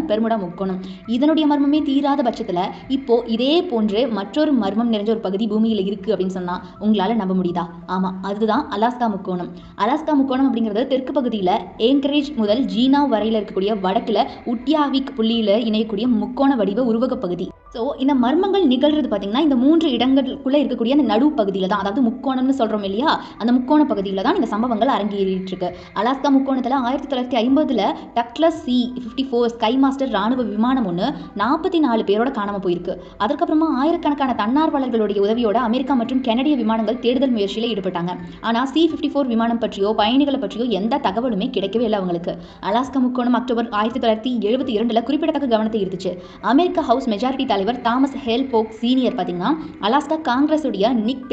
Bermuda முக்கோணம். இதனுடைய மர்மமே தீராத பட்சத்தில் இப்போ இதே போன்று மற்றொரு மர்மம் நிறைஞ்ச ஒரு பகுதி பூமியில் இருக்கு அப்படின்னு சொன்னா உங்களால நம்ப முடியுதா? ஆமா, அதுதான் அலாஸ்கா முக்கோணம். அலாஸ்கா முக்கோணம் அப்படிங்கிறது தெற்கு பகுதியில் ஏங்கரேஜ் முதல் ஜீனா வரையில் இருக்கக்கூடிய வடக்குல உட்யாவிக் புள்ளியில இணையக்கூடிய முக்கோண வடிவ உருவக பகுதி. ஸோ இந்த மர்மங்கள் நிகழ்றது பார்த்தீங்கன்னா இந்த 3 இடங்களுக்குள்ள இருக்கக்கூடிய அந்த நடு பகுதியில் தான், அதாவது முக்கோணம்னு சொல்றோம் இல்லையா, அந்த முக்கோண பகுதியில் தான் இந்த சம்பவங்கள் அரங்கேறிட்டு இருக்கு. அலாஸ்கா முக்கோணத்தில் 1950 டக்ளஸ் C-54 ஸ்கை மாஸ்டர் ராணுவ விமானம் ஒன்று 44 பேரோட காணாம போயிருக்கு. அதற்கப்புறமா ஆயிரக்கணக்கான தன்னார்வலர்களுடைய உதவியோட அமெரிக்கா மற்றும் கனடிய விமானங்கள் தேடுதல் முயற்சியில் ஈடுபட்டாங்க. ஆனால் C-54 விமானம் பற்றியோ பயணிகளை பற்றியோ எந்த தகவலுமே கிடைக்கவே இல்லை அவங்களுக்கு. அலாஸ்கா முக்கோணம் அக்டோபர் 1972 குறிப்பிடத்தக்க கவனத்தை ஈர்த்துச்சு. அமெரிக்க ஹவுஸ் மெஜாரிட்டி தலைவர் தாமஸ் ஹேல் போக் சீனியர் பார்த்தீங்கன்னா அலாஸ்கா காங்கிரஸுடைய நிக்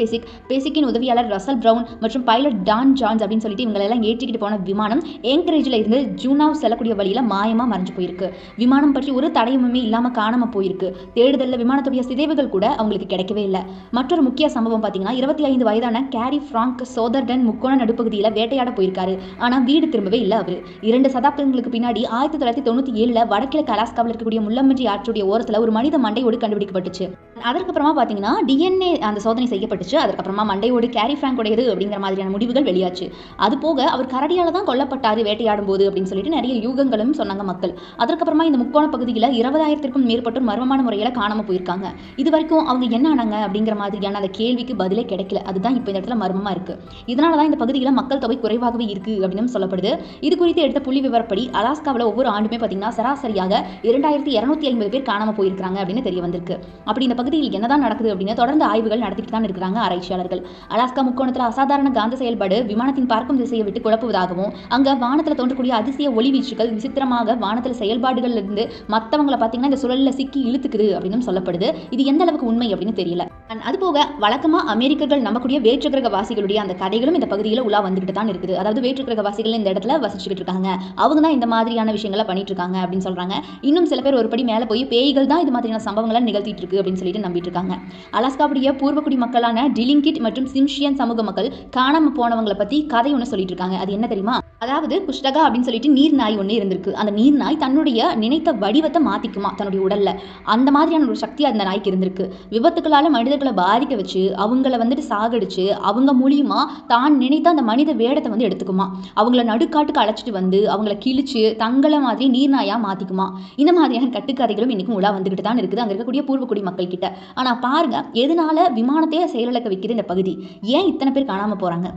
பெசிக்கின் உதவியாளர் ரசல் பிரவுன் மற்றும் பைலட் டான் ஜான்ஸ் அப்படின்னு சொல்லிட்டு இவங்களெல்லாம் ஏற்றிக்கிட்டு போன விமானம் ஏங்கரேஜில் இருந்து ஜூனாவ் செல்லக்கூடிய வழியில் மாயமாக மறைஞ்சு போயிருக்கு. விமானம் பற்றி ஒரு தடயமுமே இல்லாமல் காணாமல் போயிருக்கு. தேடுதலில் விமானத்துடைய சிதைவுகள் கூட அவங்களுக்கு கிடைக்கவே இல்லை. மற்றொரு முக்கிய சம்பவம் பார்த்தீங்கன்னா 25 வயதான கேரி ஃப்ராங்க் சோதர்டன் முக்கோண நடுப்பகுதியில் வேட்டையாட போயிருக்காரு. ஆனால் வீடு திரும்பவே இல்லை. அவர் 2 சதாப்தங்களுக்கு பின்னாடி 1997 வடகிழக்கு அலாஸ்காவில் இருக்கக்கூடிய முள்ளம்பன்றி ஆற்றுடைய ஓரத்தில் ஒரு மனித மண்டையோடு கண்டுபிடிக்கப்பட்டுச்சு. அதற்கப்புறமா பார்த்தீங்கன்னா DNA அந்த சோதனை செய்யப்பட்டுச்சு. அதுக்கப்புறமா மண்டையோடு கேரி ஃப்ராங்கோடையது அப்படிங்கிற மாதிரியான முடிவுகள் வெளியாச்சு. அது போக அவர் கரடியால தான் கொல்லப்பட்டாரு வேட்டையாடும் போது அப்படின்னு சொல்லிட்டு நிறைய யூகங்களும் சொன்னாங்க மக்கள். அதற்கப்புறமா இந்த முக்கோண பகுதியில் 20,000க்கும் மேற்பட்டோர் மர்மமான முறையில் காணாம போயிருக்காங்க. இது வரைக்கும் அவங்க என்ன ஆனாங்க அப்படிங்கிற மாதிரியான அந்த கேள்விக்கு பதிலே கிடைக்கல. அதுதான் இப்போ இந்த இடத்துல மர்மமா இருக்கு. இதனால தான் இந்த பகுதியில் மக்கள் தொகை குறைவாகவே இருக்கு அப்படின்னு சொல்லப்படுது. இது குறித்து எடுத்த புள்ளி விவரப்படி அலாஸ்காவில் ஒவ்வொரு ஆண்டுமே பார்த்தீங்கன்னா சராசரியாக 2250 பேர் காணாம போயிருக்காங்க அப்படின்னு தெரிய வந்திருக்கு. அப்படி இந்த பகுதியில் என்னதான் நடக்குது அப்படின்னு தொடர்ந்து ஆய்வுகள் நடத்திட்டு தான் இருக்கிறாங்க ஆராய்ச்சியாளர்கள். அலாஸ்கா முக்கோணத்தில் அசாதாரண காந்த செயல்பாடு விமானத்தின் பார்க்கும் திசையை விட்டு குழப்புவதாகவும் அங்க வானத்தில் தோன்றக்கூடிய அதிசய ஒளி வீச்சுகள் விசித்திரமாக வானத்தில் செயல்பாடுகள் இருந்து மற்றவங்களை பார்த்தீங்கன்னா இந்த சுழலில் சிக்கி இழுத்துக்குது அப்படின்னு சொல்லப்படுது. இது எந்த அளவுக்கு உண்மை அப்படின்னு தெரியல. அதுபோக வழக்கமா அமெரிக்கர்கள் நம்பக்கூடிய வேற்றுக்கிரக வாசிகளுடைய அந்த கதைகளும் இந்த பகுதியில் உலா வந்துகிட்டு தான் இருக்குது. அதாவது வேற்றுக்கிரக வாசிகள் இந்த இடத்துல வசிச்சுக்கிட்டு இருக்காங்க, அவங்க தான் இந்த மாதிரியான விஷயங்களை பண்ணிட்டு இருக்காங்க அப்படின்னு சொல்றாங்க. இன்னும் சில பேர் ஒருபடி மேலே போய் பேய்கள் தான் இது மாதிரியான சம்பவங்களை நிகழ்த்திட்டு இருக்கு அப்படின்னு சொல்லிட்டு நம்பிட்டு இருக்காங்க. அலாஸ்காவுடைய பூர்வக்குடி மக்களான டிலிங்கிட் மற்றும் சிம்ஷியன் சமூக மக்கள் காணாம போனவங்களை பத்தி கதை ஒன்று சொல்லிட்டு இருக்காங்க. அது என்ன தெரியுமா? அதாவது குஷ்டகா அப்படின்னு சொல்லிட்டு நீர் நாய் ஒன்று இருந்திருக்கு. அந்த நீர் நாய் தன்னுடைய நினைத்த வடிவத்தை மாத்திக்குமா தன்னுடைய உடல்ல. அந்த மாதிரியான ஒரு சக்தி அந்த நாய்க்கு இருந்திருக்கு. விபத்துக்களால மனிதர்களை பாதிக்க வச்சு அவங்கள வந்துட்டு சாகடிச்சு அவங்க மூலியமா தான் நினைத்த அந்த மனித வேடத்தை வந்து எடுத்துக்குமா. அவங்கள நடுக்காட்டுக்கு அழைச்சிட்டு வந்து அவங்கள கிழிச்சு தங்களை மாதிரி நீர் நாயா மாத்திக்குமா. இந்த மாதிரியான கட்டுக்கதைகளும் இன்னைக்கும் உலா வந்துகிட்டு தான் இருக்குது அங்க இருக்கக்கூடிய பூர்வக்குடி மக்கள் கிட்ட. ஆனா பாருங்க, எதனால விமானத்தையே செயலிழக்க வைக்குது இந்த பகுதி? ஏன் இத்தனை பேர் காணாம போறாங்க?